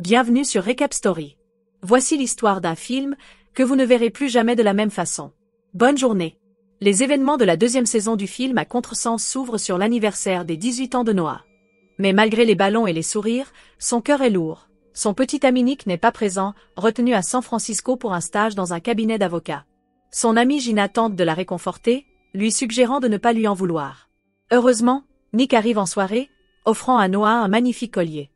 Bienvenue sur Recap Story. Voici l'histoire d'un film que vous ne verrez plus jamais de la même façon. Bonne journée. Les événements de la deuxième saison du film à contresens s'ouvrent sur l'anniversaire des 18 ans de Noah. Mais malgré les ballons et les sourires, son cœur est lourd. Son petit ami Nick n'est pas présent, retenu à San Francisco pour un stage dans un cabinet d'avocats. Son amie Gina tente de la réconforter, lui suggérant de ne pas lui en vouloir. Heureusement, Nick arrive en soirée, offrant à Noah un magnifique collier.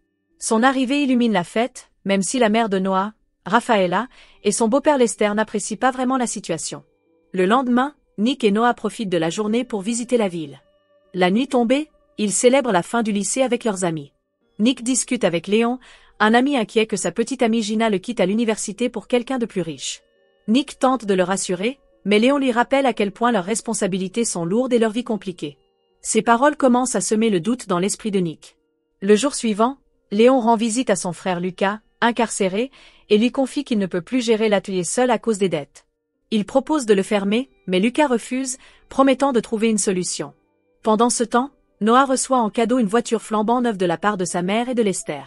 Son arrivée illumine la fête, même si la mère de Noah, Rafaela, et son beau-père Lester n'apprécient pas vraiment la situation. Le lendemain, Nick et Noah profitent de la journée pour visiter la ville. La nuit tombée, ils célèbrent la fin du lycée avec leurs amis. Nick discute avec Léon, un ami inquiet que sa petite amie Gina le quitte à l'université pour quelqu'un de plus riche. Nick tente de le rassurer, mais Léon lui rappelle à quel point leurs responsabilités sont lourdes et leur vie compliquée. Ces paroles commencent à semer le doute dans l'esprit de Nick. Le jour suivant, Léon rend visite à son frère Lucas, incarcéré, et lui confie qu'il ne peut plus gérer l'atelier seul à cause des dettes. Il propose de le fermer, mais Lucas refuse, promettant de trouver une solution. Pendant ce temps, Noah reçoit en cadeau une voiture flambant neuve de la part de sa mère et de Lester.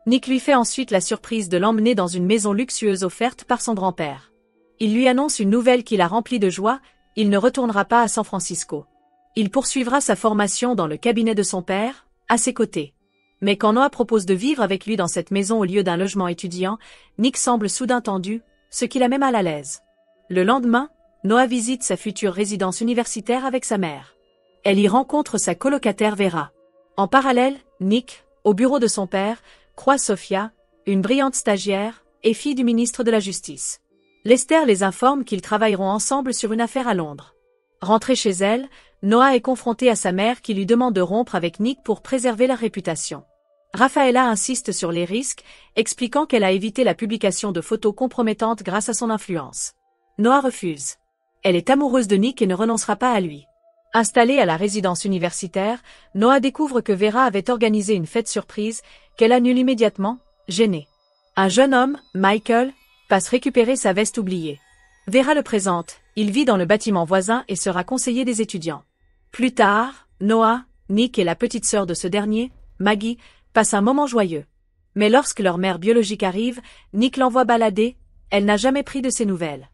Nick lui fait ensuite la surprise de l'emmener dans une maison luxueuse offerte par son grand-père. Il lui annonce une nouvelle qui la remplit de joie, il ne retournera pas à San Francisco. Il poursuivra sa formation dans le cabinet de son père, à ses côtés. Mais quand Noah propose de vivre avec lui dans cette maison au lieu d'un logement étudiant, Nick semble soudain tendu, ce qui la met mal à l'aise. Le lendemain, Noah visite sa future résidence universitaire avec sa mère. Elle y rencontre sa colocataire Vera. En parallèle, Nick, au bureau de son père, croise Sophia, une brillante stagiaire, et fille du ministre de la Justice. Lester les informe qu'ils travailleront ensemble sur une affaire à Londres. Rentrée chez elle, Noah est confronté à sa mère qui lui demande de rompre avec Nick pour préserver leur réputation. Rafaela insiste sur les risques, expliquant qu'elle a évité la publication de photos compromettantes grâce à son influence. Noah refuse. Elle est amoureuse de Nick et ne renoncera pas à lui. Installée à la résidence universitaire, Noah découvre que Vera avait organisé une fête surprise, qu'elle annule immédiatement, gênée. Un jeune homme, Michael, passe récupérer sa veste oubliée. Vera le présente, il vit dans le bâtiment voisin et sera conseiller des étudiants. Plus tard, Noah, Nick et la petite sœur de ce dernier, Maggie, passent un moment joyeux. Mais lorsque leur mère biologique arrive, Nick l'envoie balader, elle n'a jamais pris de ses nouvelles.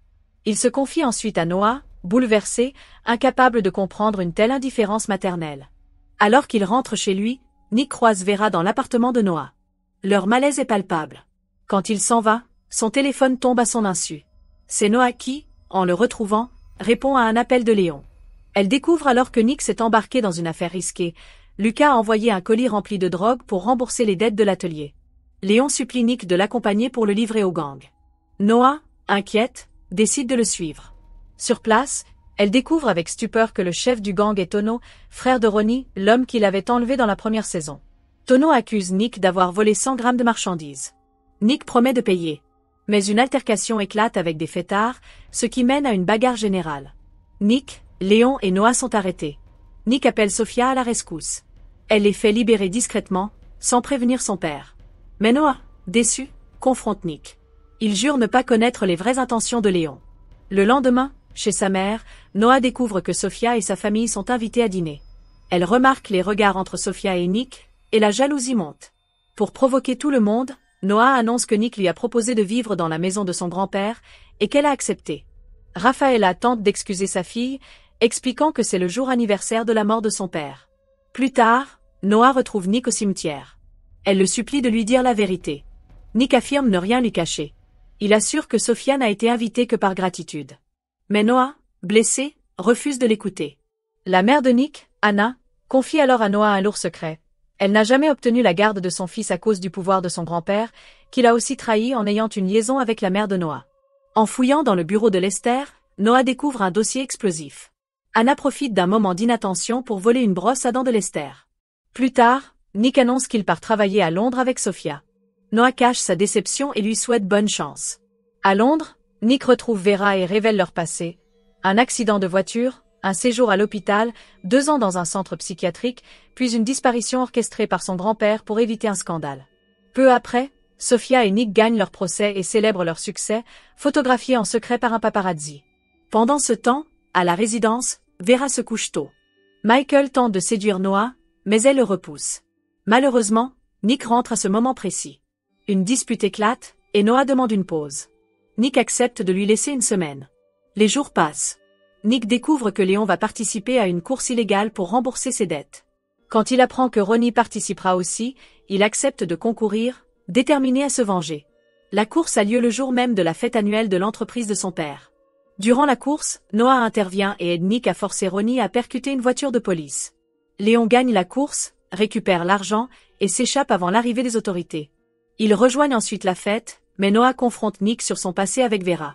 Il se confie ensuite à Noah, bouleversé, incapable de comprendre une telle indifférence maternelle. Alors qu'il rentre chez lui, Nick croise Vera dans l'appartement de Noah. Leur malaise est palpable. Quand il s'en va, son téléphone tombe à son insu. C'est Noah qui, en le retrouvant, répond à un appel de Léon. Elle découvre alors que Nick s'est embarqué dans une affaire risquée. Lucas a envoyé un colis rempli de drogue pour rembourser les dettes de l'atelier. Léon supplie Nick de l'accompagner pour le livrer au gang. Noah, inquiète, décide de le suivre. Sur place, elle découvre avec stupeur que le chef du gang est Tono, frère de Ronnie, l'homme qui l'avait enlevé dans la première saison. Tono accuse Nick d'avoir volé 100 grammes de marchandises. Nick promet de payer. Mais une altercation éclate avec des fêtards, ce qui mène à une bagarre générale. Nick, Léon et Noah sont arrêtés. Nick appelle Sophia à la rescousse. Elle les fait libérer discrètement, sans prévenir son père. Mais Noah, déçu, confronte Nick. Il jure ne pas connaître les vraies intentions de Léon. Le lendemain, chez sa mère, Noah découvre que Sophia et sa famille sont invités à dîner. Elle remarque les regards entre Sophia et Nick, et la jalousie monte. Pour provoquer tout le monde, Noah annonce que Nick lui a proposé de vivre dans la maison de son grand-père, et qu'elle a accepté. Rafaela tente d'excuser sa fille, expliquant que c'est le jour anniversaire de la mort de son père. Plus tard, Noah retrouve Nick au cimetière. Elle le supplie de lui dire la vérité. Nick affirme ne rien lui cacher. Il assure que Sophia n'a été invitée que par gratitude. Mais Noah, blessé, refuse de l'écouter. La mère de Nick, Anna, confie alors à Noah un lourd secret. Elle n'a jamais obtenu la garde de son fils à cause du pouvoir de son grand-père, qu'il a aussi trahi en ayant une liaison avec la mère de Noah. En fouillant dans le bureau de Lester, Noah découvre un dossier explosif. Anna profite d'un moment d'inattention pour voler une brosse à dents de Lester. Plus tard, Nick annonce qu'il part travailler à Londres avec Sophia. Noah cache sa déception et lui souhaite bonne chance. À Londres, Nick retrouve Vera et révèle leur passé. Un accident de voiture, un séjour à l'hôpital, 2 ans dans un centre psychiatrique, puis une disparition orchestrée par son grand-père pour éviter un scandale. Peu après, Sophia et Nick gagnent leur procès et célèbrent leur succès, photographiés en secret par un paparazzi. Pendant ce temps, à la résidence, Vera se couche tôt. Michael tente de séduire Noah, mais elle le repousse. Malheureusement, Nick rentre à ce moment précis. Une dispute éclate, et Noah demande une pause. Nick accepte de lui laisser une semaine. Les jours passent. Nick découvre que Léon va participer à une course illégale pour rembourser ses dettes. Quand il apprend que Ronnie participera aussi, il accepte de concourir, déterminé à se venger. La course a lieu le jour même de la fête annuelle de l'entreprise de son père. Durant la course, Noah intervient et aide Nick à forcer Ronnie à percuter une voiture de police. Léon gagne la course, récupère l'argent et s'échappe avant l'arrivée des autorités. Ils rejoignent ensuite la fête, mais Noah confronte Nick sur son passé avec Vera.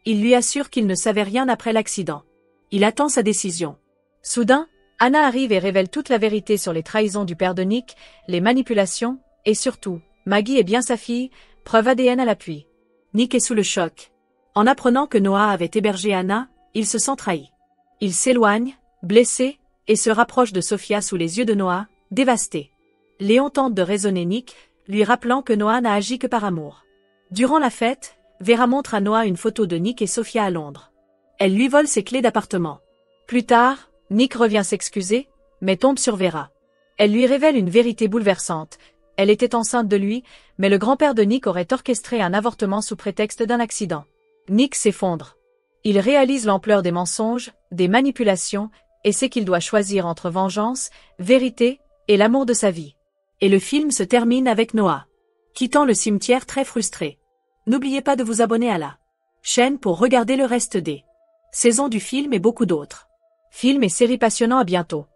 Il lui assure qu'il ne savait rien après l'accident. Il attend sa décision. Soudain, Anna arrive et révèle toute la vérité sur les trahisons du père de Nick, les manipulations, et surtout, Maggie est bien sa fille, preuve ADN à l'appui. Nick est sous le choc. En apprenant que Noah avait hébergé Anna, il se sent trahi. Il s'éloigne, blessé, et se rapproche de Sophia sous les yeux de Noah, dévasté. Léon tente de raisonner Nick, lui rappelant que Noah n'a agi que par amour. Durant la fête, Vera montre à Noah une photo de Nick et Sophia à Londres. Elle lui vole ses clés d'appartement. Plus tard, Nick revient s'excuser, mais tombe sur Vera. Elle lui révèle une vérité bouleversante. Elle était enceinte de lui, mais le grand-père de Nick aurait orchestré un avortement sous prétexte d'un accident. Nick s'effondre. Il réalise l'ampleur des mensonges, des manipulations, et sait qu'il doit choisir entre vengeance, vérité, et l'amour de sa vie. Et le film se termine avec Noah quittant le cimetière très frustré. N'oubliez pas de vous abonner à la chaîne pour regarder le reste des saisons du film et beaucoup d'autres films et séries passionnants. À bientôt.